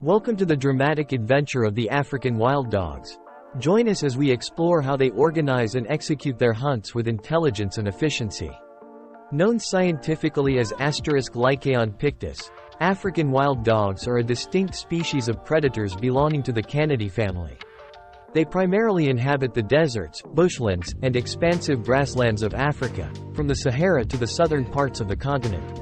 Welcome to the dramatic adventure of the African wild dogs. Join us as we explore how they organize and execute their hunts with intelligence and efficiency. Known scientifically as *Lycaon pictus, African wild dogs are a distinct species of predators belonging to the Canidae family. They primarily inhabit the deserts, bushlands, and expansive grasslands of Africa, from the Sahara to the southern parts of the continent.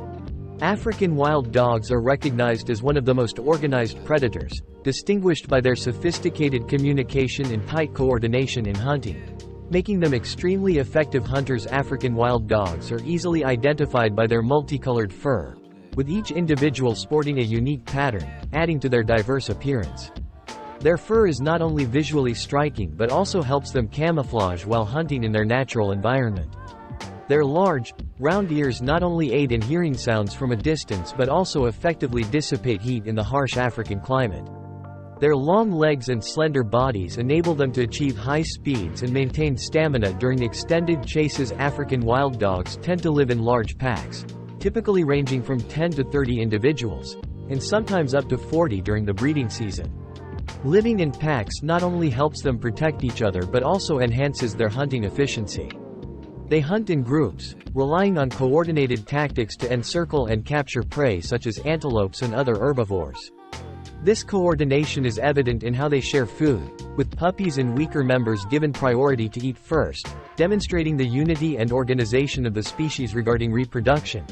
African wild dogs are recognized as one of the most organized predators, distinguished by their sophisticated communication and tight coordination in hunting, making them extremely effective hunters. African wild dogs are easily identified by their multicolored fur, with each individual sporting a unique pattern, adding to their diverse appearance. Their fur is not only visually striking but also helps them camouflage while hunting in their natural environment. Their large, round ears not only aid in hearing sounds from a distance but also effectively dissipate heat in the harsh African climate. Their long legs and slender bodies enable them to achieve high speeds and maintain stamina during extended chases. African wild dogs tend to live in large packs, typically ranging from 10 to 30 individuals, and sometimes up to 40 during the breeding season. Living in packs not only helps them protect each other but also enhances their hunting efficiency. They hunt in groups, relying on coordinated tactics to encircle and capture prey such as antelopes and other herbivores. This coordination is evident in how they share food, with puppies and weaker members given priority to eat first, demonstrating the unity and organization of the species. Regarding reproduction,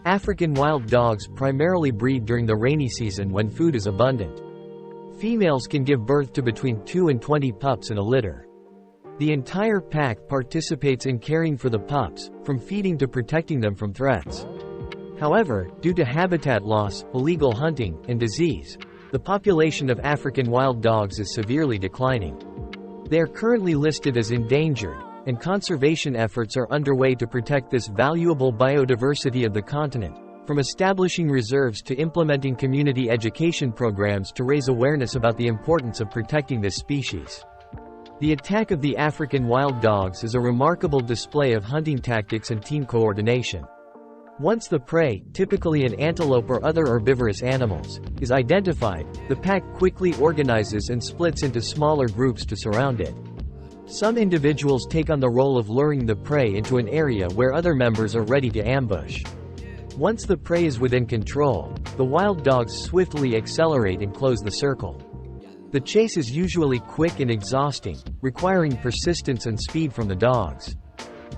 African wild dogs primarily breed during the rainy season when food is abundant. Females can give birth to between 2 and 20 pups in a litter. The entire pack participates in caring for the pups, from feeding to protecting them from threats. However, due to habitat loss, illegal hunting, and disease, the population of African wild dogs is severely declining. They are currently listed as endangered, and conservation efforts are underway to protect this valuable biodiversity of the continent, from establishing reserves to implementing community education programs to raise awareness about the importance of protecting this species. The attack of the African wild dogs is a remarkable display of hunting tactics and team coordination. Once the prey, typically an antelope or other herbivorous animals, is identified, the pack quickly organizes and splits into smaller groups to surround it. Some individuals take on the role of luring the prey into an area where other members are ready to ambush. Once the prey is within control, the wild dogs swiftly accelerate and close the circle. The chase is usually quick and exhausting, requiring persistence and speed from the dogs.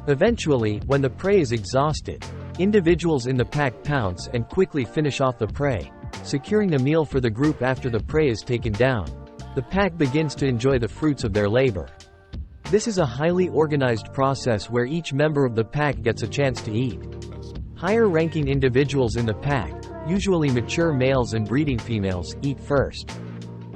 Eventually, when the prey is exhausted, individuals in the pack pounce and quickly finish off the prey, securing a meal for the group. After the prey is taken down, the pack begins to enjoy the fruits of their labor. This is a highly organized process where each member of the pack gets a chance to eat. Higher-ranking individuals in the pack, usually mature males and breeding females, eat first.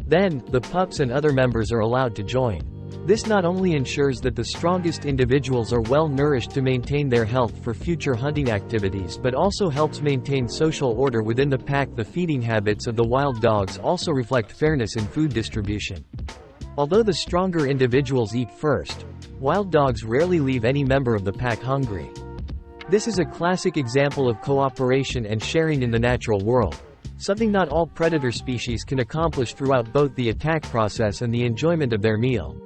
Then, the pups and other members are allowed to join. This not only ensures that the strongest individuals are well nourished to maintain their health for future hunting activities but also helps maintain social order within the pack. The feeding habits of the wild dogs also reflect fairness in food distribution. Although the stronger individuals eat first, wild dogs rarely leave any member of the pack hungry. This is a classic example of cooperation and sharing in the natural world, something not all predator species can accomplish throughout both the attack process and the enjoyment of their meal.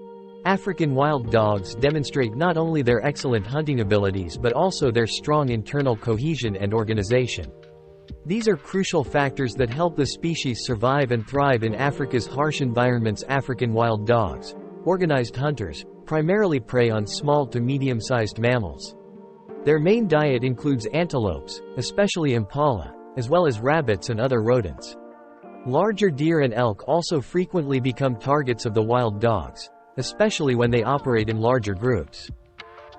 African wild dogs demonstrate not only their excellent hunting abilities but also their strong internal cohesion and organization. These are crucial factors that help the species survive and thrive in Africa's harsh environments. African wild dogs, organized hunters, primarily prey on small to medium-sized mammals. Their main diet includes antelopes, especially impala, as well as rabbits and other rodents. Larger deer and elk also frequently become targets of the wild dogs, especially when they operate in larger groups.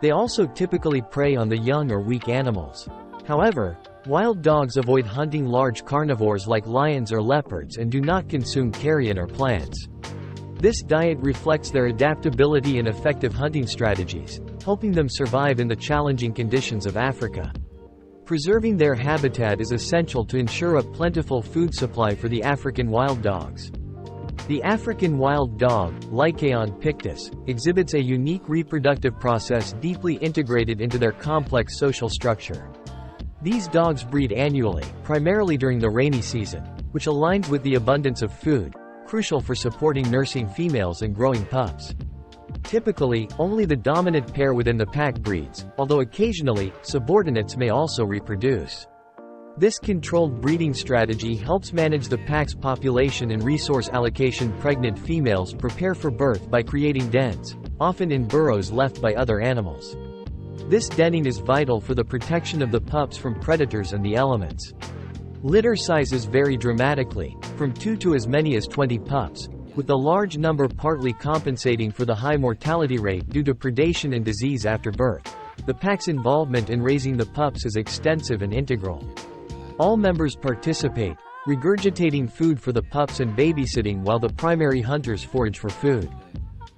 They also typically prey on the young or weak animals. However, wild dogs avoid hunting large carnivores like lions or leopards and do not consume carrion or plants. This diet reflects their adaptability and effective hunting strategies, helping them survive in the challenging conditions of Africa. Preserving their habitat is essential to ensure a plentiful food supply for the African wild dogs. The African wild dog, Lycaon pictus, exhibits a unique reproductive process deeply integrated into their complex social structure. These dogs breed annually, primarily during the rainy season, which aligns with the abundance of food, crucial for supporting nursing females and growing pups. Typically, only the dominant pair within the pack breeds, although occasionally, subordinates may also reproduce. This controlled breeding strategy helps manage the pack's population and resource allocation. Pregnant females prepare for birth by creating dens, often in burrows left by other animals. This denning is vital for the protection of the pups from predators and the elements. Litter sizes vary dramatically, from 2 to as many as 20 pups, with the large number partly compensating for the high mortality rate due to predation and disease after birth. The pack's involvement in raising the pups is extensive and integral. All members participate, regurgitating food for the pups and babysitting while the primary hunters forage for food.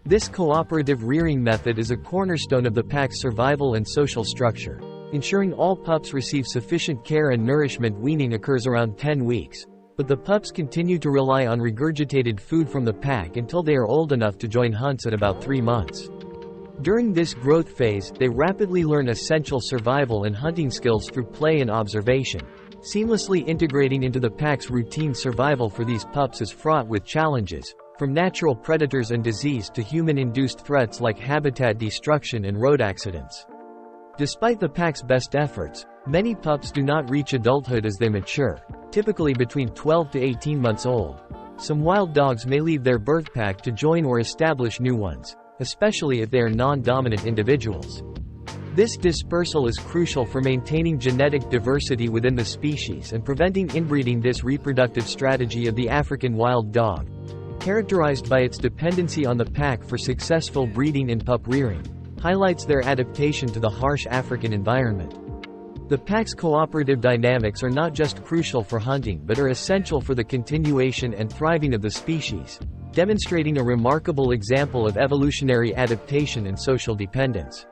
This cooperative rearing method is a cornerstone of the pack's survival and social structure, ensuring all pups receive sufficient care and nourishment. Weaning occurs around 10 weeks, but the pups continue to rely on regurgitated food from the pack until they are old enough to join hunts at about 3 months. During this growth phase, they rapidly learn essential survival and hunting skills through play and observation. Seamlessly integrating into the pack's routine. Survival for these pups is fraught with challenges, from natural predators and disease to human-induced threats like habitat destruction and road accidents. Despite the pack's best efforts, many pups do not reach adulthood as they mature, typically between 12 to 18 months old. Some wild dogs may leave their birth pack to join or establish new ones, especially if they are non-dominant individuals. This dispersal is crucial for maintaining genetic diversity within the species and preventing inbreeding. This reproductive strategy of the African wild dog, characterized by its dependency on the pack for successful breeding and pup rearing, highlights their adaptation to the harsh African environment. The pack's cooperative dynamics are not just crucial for hunting but are essential for the continuation and thriving of the species, demonstrating a remarkable example of evolutionary adaptation and social dependence.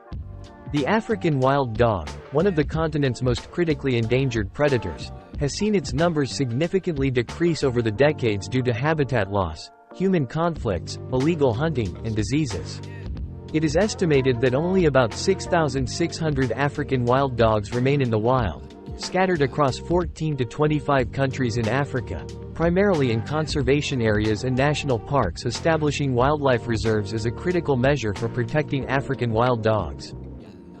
The African wild dog, one of the continent's most critically endangered predators, has seen its numbers significantly decrease over the decades due to habitat loss, human conflicts, illegal hunting, and diseases. It is estimated that only about 6,600 African wild dogs remain in the wild, scattered across 14 to 25 countries in Africa, primarily in conservation areas and national parks. Establishing wildlife reserves is a critical measure for protecting African wild dogs.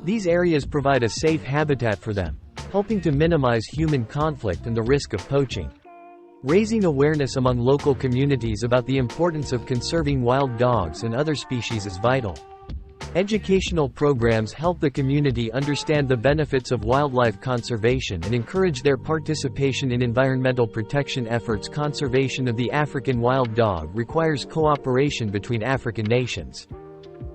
These areas provide a safe habitat for them, helping to minimize human conflict and the risk of poaching. Raising awareness among local communities about the importance of conserving wild dogs and other species is vital. Educational programs help the community understand the benefits of wildlife conservation and encourage their participation in environmental protection efforts. Conservation of the African wild dog requires cooperation between African nations.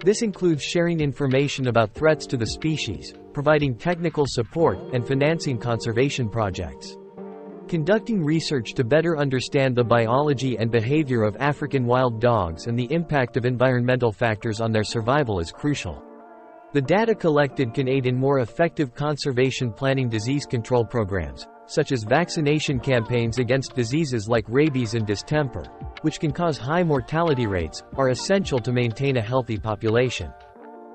This includes sharing information about threats to the species, providing technical support, and financing conservation projects. Conducting research to better understand the biology and behavior of African wild dogs and the impact of environmental factors on their survival is crucial. The data collected can aid in more effective conservation planning. Disease control programs, such as vaccination campaigns against diseases like rabies and distemper, which can cause high mortality rates, are essential to maintain a healthy population.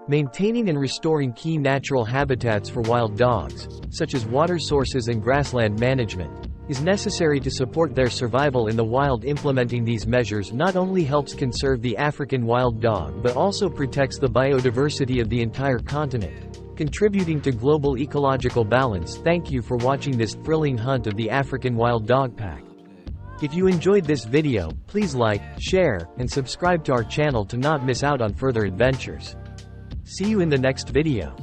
Maintaining and restoring key natural habitats for wild dogs, such as water sources and grassland management, is necessary to support their survival in the wild. Implementing these measures not only helps conserve the African wild dog but also protects the biodiversity of the entire continent, contributing to global ecological balance. Thank you for watching this thrilling hunt of the African wild dog pack. If you enjoyed this video, please like, share, and subscribe to our channel to not miss out on further adventures. See you in the next video.